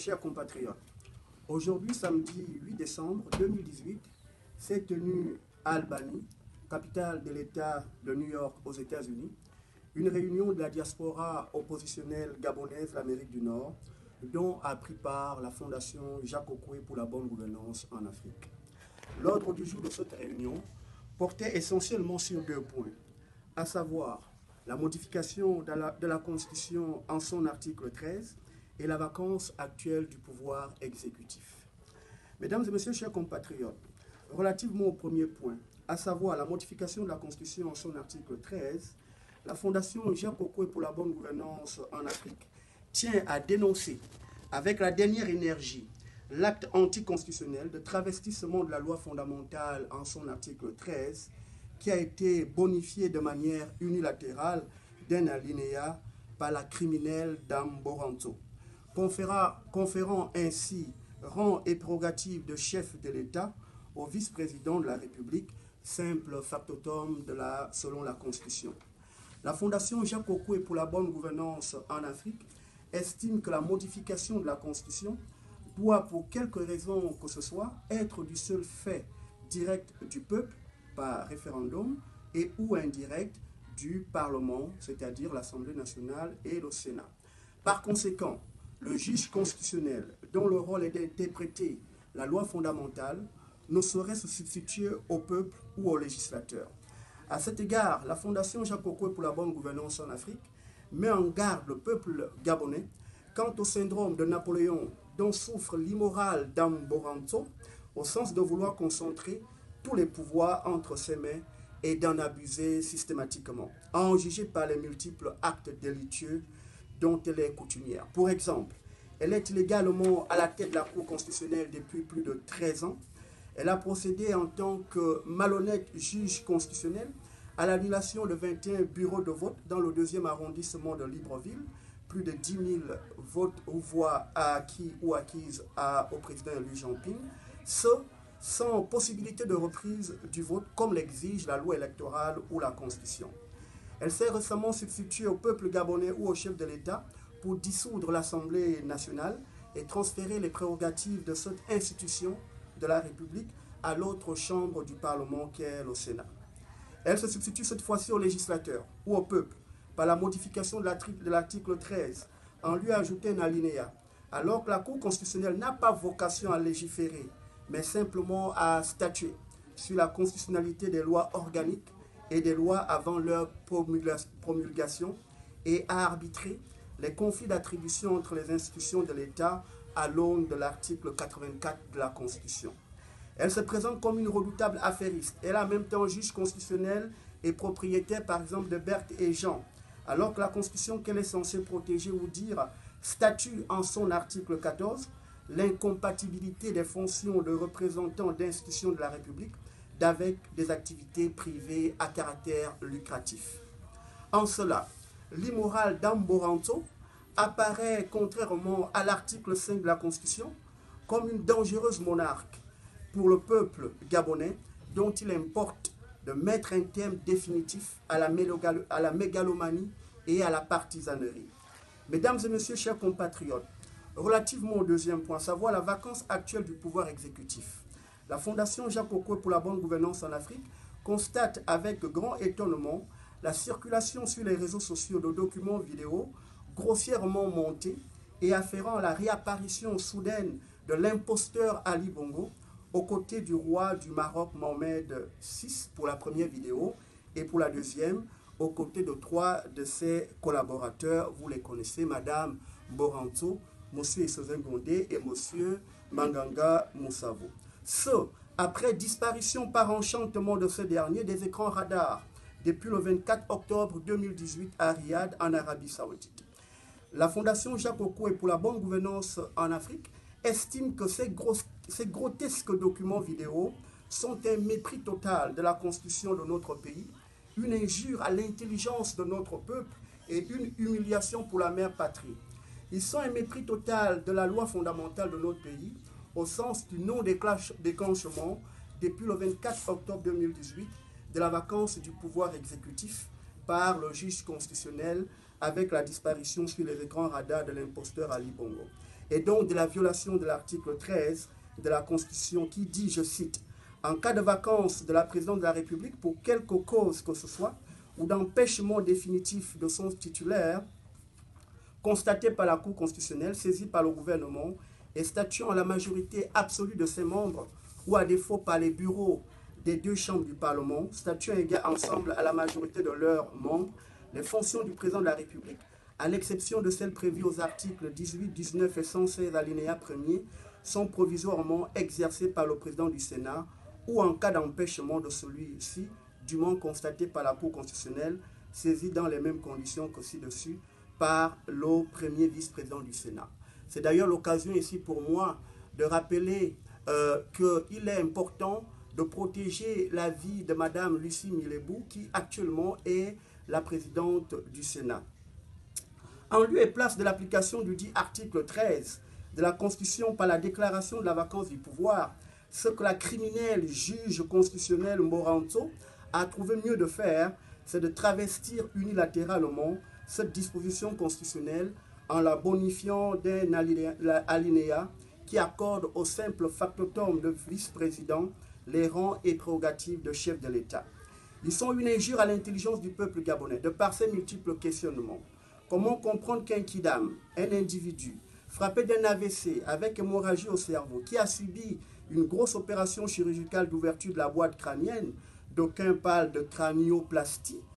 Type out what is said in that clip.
chers compatriotes, aujourd'hui, samedi 8 décembre 2018, s'est tenue à Albany, capitale de l'État de New York aux États-Unis, une réunion de la diaspora oppositionnelle gabonaise de l'Amérique du Nord, dont a pris part la Fondation Jacques Okoye pour la bonne gouvernance en Afrique. L'ordre du jour de cette réunion portait essentiellement sur deux points, à savoir la modification de la Constitution en son article 13 et la vacance actuelle du pouvoir exécutif. Mesdames et messieurs, chers compatriotes, relativement au premier point, à savoir la modification de la Constitution en son article 13, la Fondation Jacques Okoye pour la bonne gouvernance en Afrique tient à dénoncer avec la dernière énergie l'acte anticonstitutionnel de travestissement de la loi fondamentale en son article 13 qui a été bonifié de manière unilatérale d'un alinéa par la criminelle Dame Boranto, conférant ainsi rang et prérogatives de chef de l'État au vice-président de la République, simple factotum selon la Constitution. La Fondation Jacques Okoye pour la bonne gouvernance en Afrique estime que la modification de la Constitution doit, pour quelque raison que ce soit, être du seul fait direct du peuple, par référendum, et ou indirect du Parlement, c'est-à-dire l'Assemblée nationale et le Sénat. Par conséquent, le juge constitutionnel, dont le rôle est d'interpréter la loi fondamentale, ne saurait se substituer au peuple ou au législateur. À cet égard, la Fondation Jacques Okoye pour la bonne gouvernance en Afrique met en garde le peuple gabonais quant au syndrome de Napoléon dont souffre l'immoral Dame Boranto, au sens de vouloir concentrer tous les pouvoirs entre ses mains et d'en abuser systématiquement, à en juger par les multiples actes délicieux dont elle est coutumière. Pour exemple, elle est illégalement à la tête de la Cour constitutionnelle depuis plus de 13 ans. Elle a procédé en tant que malhonnête juge constitutionnel à l'annulation de 21 bureaux de vote dans le 2e arrondissement de Libreville, plus de 10 000 votes ou voix acquis ou acquises au président Louis Jean-Ping, ce sans possibilité de reprise du vote comme l'exige la loi électorale ou la Constitution. Elle s'est récemment substituée au peuple gabonais ou au chef de l'État pour dissoudre l'Assemblée nationale et transférer les prérogatives de cette institution de la République à l'autre chambre du Parlement qu'est le Sénat. Elle se substitue cette fois-ci au législateur ou au peuple par la modification de l'article 13 en lui ajoutant un alinéa, alors que la Cour constitutionnelle n'a pas vocation à légiférer, mais simplement à statuer sur la constitutionnalité des lois organiques et des lois avant leur promulgation et à arbitrer les conflits d'attribution entre les institutions de l'État à l'aune de l'article 84 de la Constitution. Elle se présente comme une redoutable affairiste. Elle est en même temps juge constitutionnel et propriétaire, par exemple, de Berthe et Jean, alors que la Constitution qu'elle est censée protéger ou dire statue en son article 14 l'incompatibilité des fonctions de représentants d'institutions de la République avec des activités privées à caractère lucratif. En cela, l'immoral Dame Boranto apparaît, contrairement à l'article 5 de la Constitution, comme une dangereuse monarque pour le peuple gabonais dont il importe de mettre un terme définitif à la mégalomanie et à la partisanerie. Mesdames et messieurs, chers compatriotes, relativement au deuxième point, à savoir la vacance actuelle du pouvoir exécutif, la Fondation Jacques Okoye pour la bonne gouvernance en Afrique constate avec grand étonnement la circulation sur les réseaux sociaux de documents vidéo grossièrement montés et afférents à la réapparition soudaine de l'imposteur Ali Bongo aux côtés du roi du Maroc Mohamed VI pour la première vidéo et pour la deuxième aux côtés de 3 de ses collaborateurs, vous les connaissez, Madame Boranto, Monsieur Issozen Gondé et Monsieur Manganga Moussavo. Ce, après disparition par enchantement de ce dernier des écrans radars depuis le 24 octobre 2018 à Riyad, en Arabie Saoudite. La Fondation Jacques Okoye pour la bonne gouvernance en Afrique estime que ces grotesques documents vidéo sont un mépris total de la Constitution de notre pays, une injure à l'intelligence de notre peuple et une humiliation pour la mère patrie. Ils sont un mépris total de la loi fondamentale de notre pays, au sens du non-déclenchement depuis le 24 octobre 2018 de la vacance du pouvoir exécutif par le juge constitutionnel avec la disparition sur les écrans radars de l'imposteur Ali Bongo. et donc de la violation de l'article 13 de la Constitution qui dit, je cite, « En cas de vacance de la présidence de la République pour quelque cause que ce soit, ou d'empêchement définitif de son titulaire, constaté par la Cour constitutionnelle, saisie par le gouvernement et statuant à la majorité absolue de ses membres, ou à défaut par les bureaux des deux chambres du Parlement, statuant ensemble à la majorité de leurs membres, les fonctions du président de la République, à l'exception de celles prévues aux articles 18, 19 et 116 alinéa 1er, sont provisoirement exercées par le président du Sénat ou en cas d'empêchement de celui-ci, dûment constaté par la Cour constitutionnelle, saisie dans les mêmes conditions que ci-dessus par le premier vice-président du Sénat. C'est d'ailleurs l'occasion ici pour moi de rappeler qu'il est important de protéger la vie de Mme Lucie Milebou, qui actuellement est la présidente du Sénat. En lieu et place de l'application du dit article 13 de la Constitution par la déclaration de la vacance du pouvoir, ce que la criminelle juge constitutionnelle Moranto a trouvé mieux de faire, c'est de travestir unilatéralement cette disposition constitutionnelle en la bonifiant d'un alinéa qui accorde au simple factotum de vice-président les rangs et prérogatives de chef de l'État. Ils sont une injure à l'intelligence du peuple gabonais, de par ses multiples questionnements. Comment comprendre qu'un kidam, un individu, frappé d'un AVC avec hémorragie au cerveau, qui a subi une grosse opération chirurgicale d'ouverture de la boîte crânienne, d'aucuns parlent de cranioplastie,